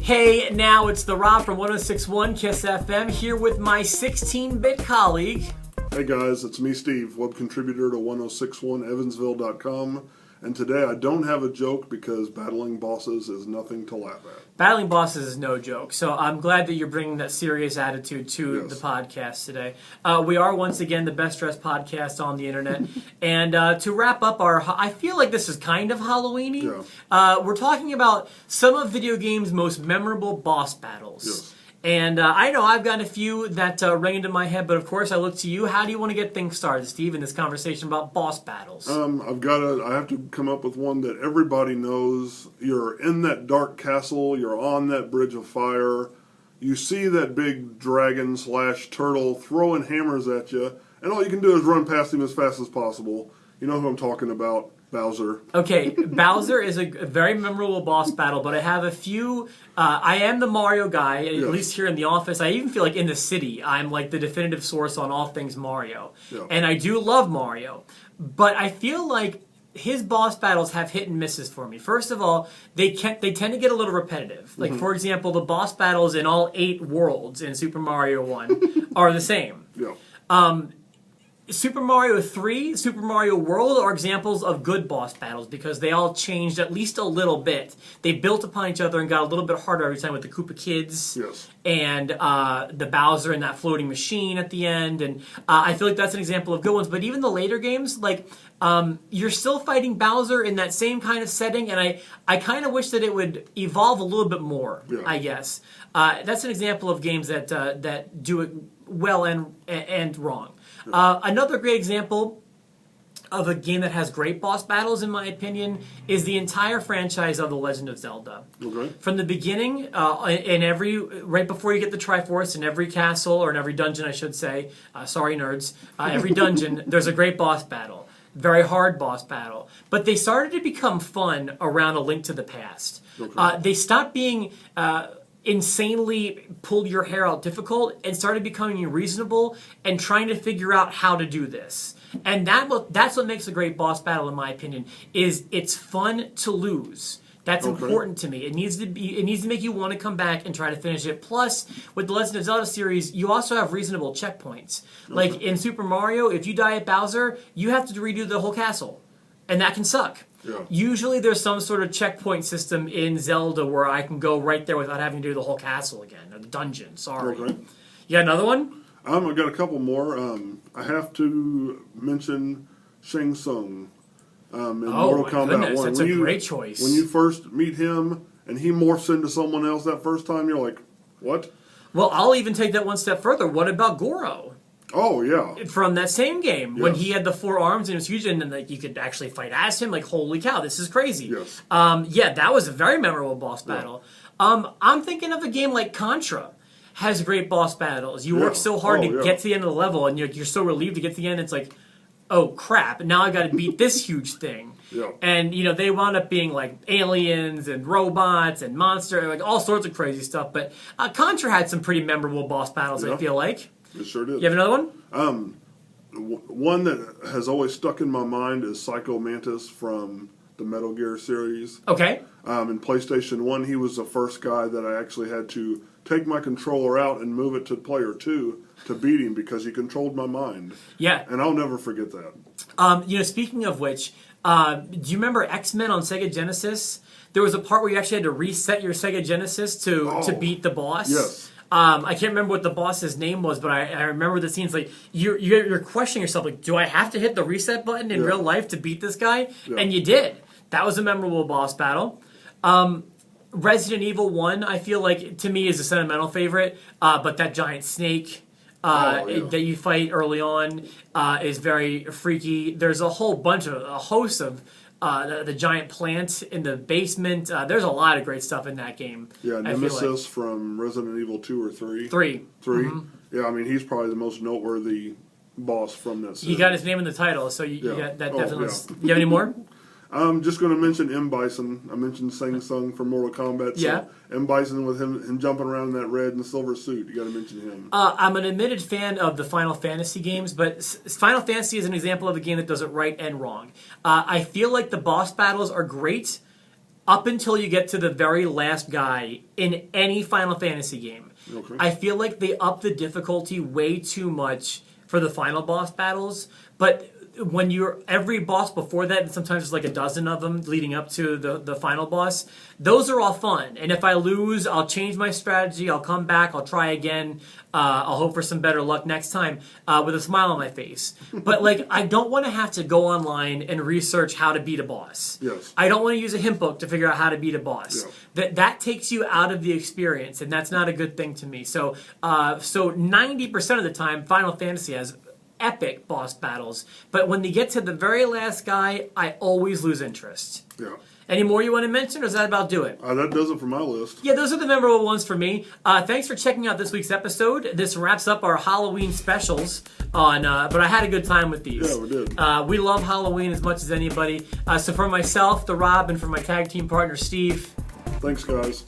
Hey, now it's the Rob from 106.1 KISS FM here with my 16-bit colleague. Hey guys, it's me, Steve, web contributor to 1061 evansville.com. And today I don't have a joke because battling bosses is nothing to laugh at. Battling bosses is no joke, so I'm glad that you're bringing that serious attitude to the podcast today. We are, once again, the best-dressed podcast on the internet. And to wrap up I feel like this is kind of Halloween-y. Yeah. We're talking about some of video games' most memorable boss battles. Yes. And I know I've got a few that ring into my head, but of course I look to you. How do you want to get things started, Steve, in this conversation about boss battles? I have to come up with one that everybody knows. You're in that dark castle, you're on that bridge of fire, you see that big dragon / turtle throwing hammers at you, and all you can do is run past him as fast as possible. You know who I'm talking about. Bowser. Okay, Bowser is a very memorable boss battle, but I have a few. I am the Mario guy, at least here in the office. I even feel like in the city, I'm like the definitive source on all things Mario. Yeah. And I do love Mario, but I feel like his boss battles have hit and misses for me. First of all, they tend to get a little repetitive. Like, for example, the boss battles in all 8 worlds in Super Mario 1 are the same. Yeah. Super Mario 3, Super Mario World are examples of good boss battles because they all changed at least a little bit. They built upon each other and got a little bit harder every time with the Koopa Kids and the Bowser and that floating machine at the end. And I feel like that's an example of good ones. But even the later games, like you're still fighting Bowser in that same kind of setting, and I kind of wish that it would evolve a little bit more, I guess. That's an example of games that do it well and wrong. Another great example of a game that has great boss battles, in my opinion, is the entire franchise of The Legend of Zelda. Okay. From the beginning, right before you get the Triforce, in every castle, or in every dungeon, I should say, sorry nerds, every dungeon, there's a great boss battle. Very hard boss battle. But they started to become fun around A Link to the Past. Okay. They stopped being insanely pulled your hair out difficult and started becoming reasonable and trying to figure out how to do this. And that's what makes a great boss battle, in my opinion, is it's fun to lose. That's important to me. It needs to make you want to come back and try to finish it. Plus, with the Legend of Zelda series, you also have reasonable checkpoints. Like in Super Mario, if you die at Bowser, you have to redo the whole castle. And that can suck. Yeah. Usually there's some sort of checkpoint system in Zelda where I can go right there without having to do the whole castle again, or the dungeon, sorry. Okay. You got another one? I've got a couple more. I have to mention Shang Tsung in Mortal Kombat 1. That's a great choice. When you first meet him and he morphs into someone else that first time, you're like, what? Well, I'll even take that one step further. What about Goro? Oh, yeah. From that same game, when he had the 4 arms and it was huge, and then you could actually fight as him, like, holy cow, this is crazy. Yes. That was a very memorable boss battle. I'm thinking of a game like Contra. Has great boss battles. You work so hard to get to the end of the level, and you're so relieved to get to the end, it's like, oh, crap, now I've got to beat this huge thing. Yeah. And, they wound up being, like, aliens and robots and monsters, like, all sorts of crazy stuff. But Contra had some pretty memorable boss battles, I feel like. It sure did. You have another one? One that has always stuck in my mind is Psycho Mantis from the Metal Gear series. Okay. In PlayStation 1, he was the first guy that I actually had to take my controller out and move it to player 2 to beat him because he controlled my mind. Yeah. And I'll never forget that. Speaking of which, do you remember X-Men on Sega Genesis? There was a part where you actually had to reset your Sega Genesis to beat the boss. Yes. I can't remember what the boss's name was, but I remember the scenes like you're questioning yourself, like, do I have to hit the reset button in real life to beat this guy? Yeah. And you did. That was a memorable boss battle. Resident Evil 1, I feel like, to me, is a sentimental favorite, but that giant snake that you fight early on is very freaky. There's a host of the giant plant in the basement. There's a lot of great stuff in that game. Yeah, Nemesis from Resident Evil 2 or 3. 3. 3? Mm-hmm. Yeah, I mean, he's probably the most noteworthy boss from that series. He got his name in the title, so you got that definitely. You have any more? I'm just going to mention M. Bison. I mentioned Shang Tsung from Mortal Kombat. So M. Bison with him jumping around in that red and silver suit. You got to mention him. I'm an admitted fan of the Final Fantasy games, but Final Fantasy is an example of a game that does it right and wrong. I feel like the boss battles are great up until you get to the very last guy in any Final Fantasy game. Okay. I feel like they up the difficulty way too much for the final boss battles, but when you're every boss before that, and sometimes there's like a dozen of them leading up to the final boss, those are all fun. And if I lose, I'll change my strategy, I'll come back, I'll try again, I'll hope for some better luck next time with a smile on my face. But like, I don't want to have to go online and research how to beat a boss. Yes. I don't want to use a hint book to figure out how to beat a boss. Yeah. That takes you out of the experience, and that's not a good thing to me. So 90% of the time, Final Fantasy has epic boss battles, but when they get to the very last guy, I always lose interest. Yeah. Any more you want to mention, or does that about do it? That does it for my list. Yeah, those are the memorable ones for me. Thanks for checking out this week's episode. This wraps up our Halloween specials on, but I had a good time with these. Yeah, we did. We love Halloween as much as anybody. So for myself, the Rob, and for my tag team partner, Steve. Thanks, guys.